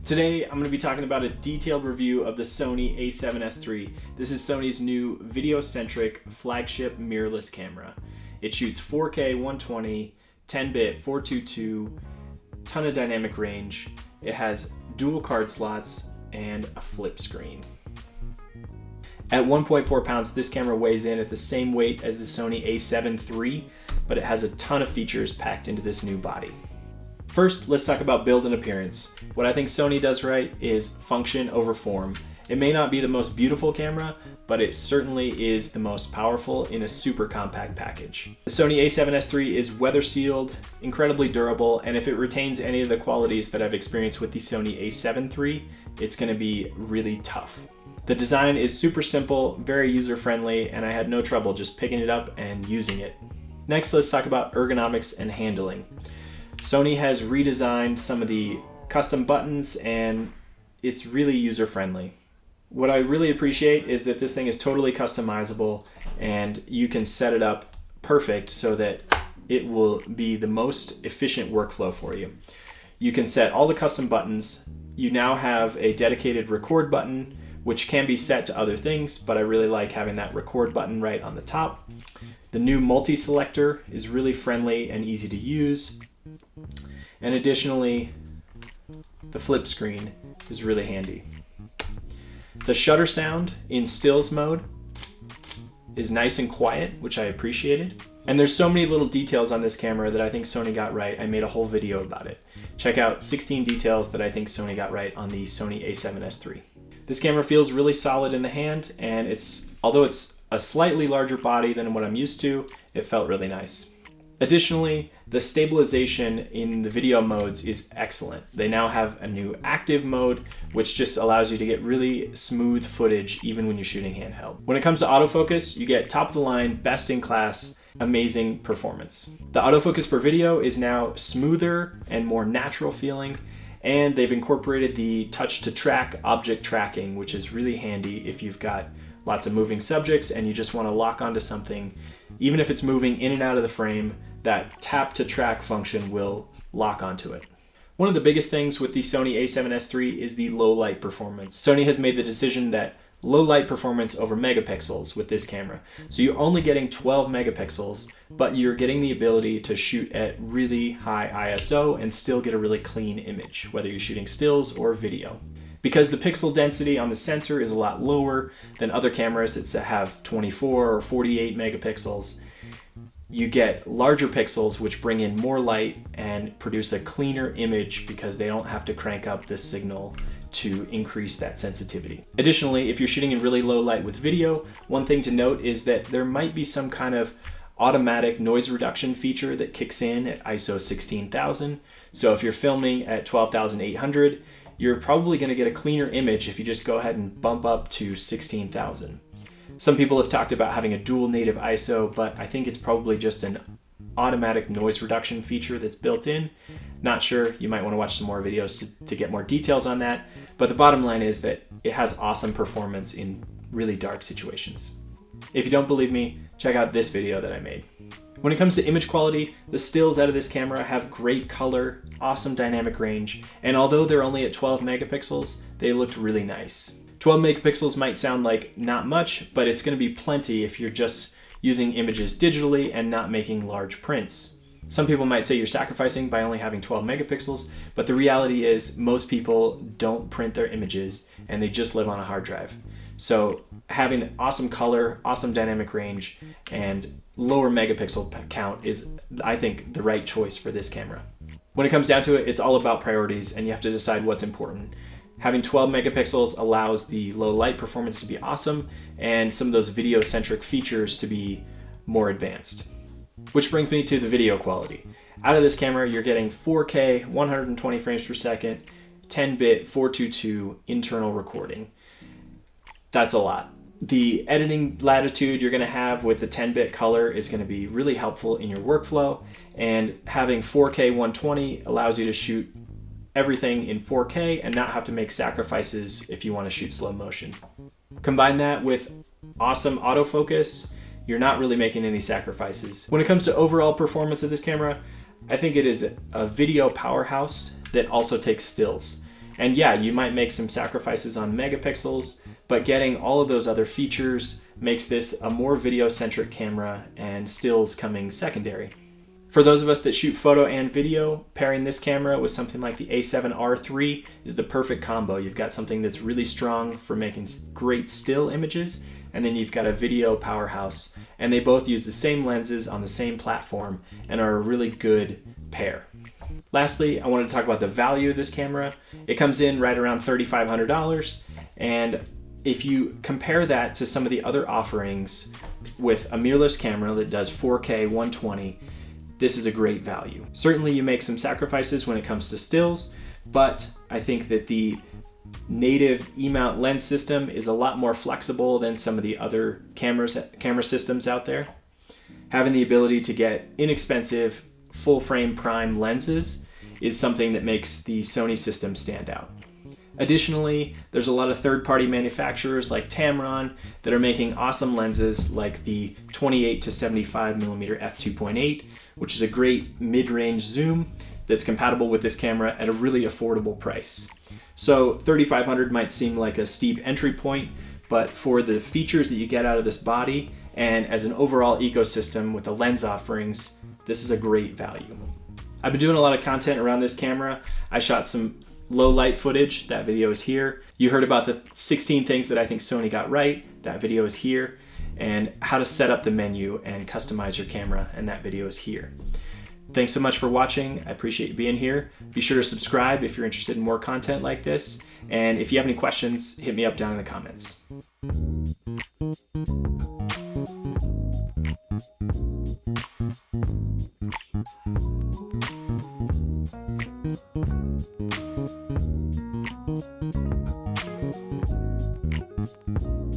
Today, I'm going to be talking about a detailed review of the Sony A7S III. This is Sony's new video-centric flagship mirrorless camera. It shoots 4K 120, 10-bit 422, ton of dynamic range. It has dual card slots and a flip screen. At 1.4 pounds, this camera weighs in at the same weight as the Sony A7 III, but it has a ton of features packed into this new body. First, let's talk about build and appearance. What I think Sony does right is function over form. It may not be the most beautiful camera, but it certainly is the most powerful in a super compact package. The Sony A7S III is weather sealed, incredibly durable, and if it retains any of the qualities that I've experienced with the Sony A7 III, it's going to be really tough. The design is super simple, very user-friendly, and I had no trouble just picking it up and using it. Next, let's talk about ergonomics and handling. Sony has redesigned some of the custom buttons and it's really user-friendly. What I really appreciate is that this thing is totally customizable and you can set it up perfect so that it will be the most efficient workflow for you. You can set all the custom buttons. You now have a dedicated record button, which can be set to other things, but I really like having that record button right on the top. The new multi-selector is really friendly and easy to use. And additionally, the flip screen is really handy. The shutter sound in stills mode is nice and quiet, which I appreciated. And there's so many little details on this camera that I think Sony got right. I made a whole video about it. Check out 16 details that I think Sony got right on the Sony A7S III. This camera feels really solid in the hand, and although it's a slightly larger body than what I'm used to, it felt really nice. Additionally, the stabilization in the video modes is excellent. They now have a new active mode, which just allows you to get really smooth footage even when you're shooting handheld. When it comes to autofocus, you get top of the line, best in class, amazing performance. The autofocus for video is now smoother and more natural feeling, and they've incorporated the touch to track object tracking, which is really handy if you've got lots of moving subjects and you just want to lock onto something. Even if it's moving in and out of the frame, that tap to track function will lock onto it. One of the biggest things with the Sony A7S III is the low light performance. Sony has made the decision that low light performance over megapixels with this camera. So you're only getting 12 megapixels, but you're getting the ability to shoot at really high ISO and still get a really clean image, whether you're shooting stills or video. Because the pixel density on the sensor is a lot lower than other cameras that have 24 or 48 megapixels, you get larger pixels which bring in more light and produce a cleaner image because they don't have to crank up the signal to increase that sensitivity. Additionally, if you're shooting in really low light with video, one thing to note is that there might be some kind of automatic noise reduction feature that kicks in at ISO 16,000. So if you're filming at 12,800, you're probably going to get a cleaner image if you just go ahead and bump up to 16,000. Some people have talked about having a dual native ISO, but I think it's probably just an automatic noise reduction feature that's built in. Not sure, you might want to watch some more videos to get more details on that, but the bottom line is that it has awesome performance in really dark situations. If you don't believe me, check out this video that I made. When it comes to image quality, the stills out of this camera have great color, awesome dynamic range, and although they're only at 12 megapixels, they looked really nice. 12 megapixels might sound like not much, but it's going to be plenty if you're just using images digitally and not making large prints. Some people might say you're sacrificing by only having 12 megapixels, but the reality is most people don't print their images and they just live on a hard drive. So having awesome color, awesome dynamic range, and lower megapixel count is, I think, the right choice for this camera. When it comes down to it, it's all about priorities and you have to decide what's important. Having 12 megapixels allows the low light performance to be awesome and some of those video-centric features to be more advanced. Which brings me to the video quality. Out of this camera, you're getting 4K, 120 frames per second, 10-bit 422 internal recording. That's a lot. The editing latitude you're going to have with the 10-bit color is going to be really helpful in your workflow, and having 4K 120 allows you to shoot everything in 4K and not have to make sacrifices if you want to shoot slow motion. Combine that with awesome autofocus, you're not really making any sacrifices. When it comes to overall performance of this camera, I think it is a video powerhouse that also takes stills. And yeah, you might make some sacrifices on megapixels, but getting all of those other features makes this a more video-centric camera, and stills coming secondary. For those of us that shoot photo and video, pairing this camera with something like the A7R III is the perfect combo. You've got something that's really strong for making great still images, and then you've got a video powerhouse, and they both use the same lenses on the same platform and are a really good pair. Lastly, I wanted to talk about the value of this camera. It comes in right around $3,500, and if you compare that to some of the other offerings with a mirrorless camera that does 4K 120, this is a great value. Certainly you make some sacrifices when it comes to stills, but I think that the native E-mount lens system is a lot more flexible than some of the other camera systems out there. Having the ability to get inexpensive full frame prime lenses is something that makes the Sony system stand out. Additionally, there's a lot of third-party manufacturers like Tamron that are making awesome lenses like the 28 to 75mm f2.8, which is a great mid-range zoom that's compatible with this camera at a really affordable price. So $3,500 might seem like a steep entry point, but for the features that you get out of this body and as an overall ecosystem with the lens offerings, this is a great value. I've been doing a lot of content around this camera. I shot some low light footage, that video is here. You heard about the 16 things that I think Sony got right, that video is here. And how to set up the menu and customize your camera, and that video is here. Thanks so much for watching. I appreciate you being here. Be sure to subscribe if you're interested in more content like this. And if you have any questions, hit me up down in the comments.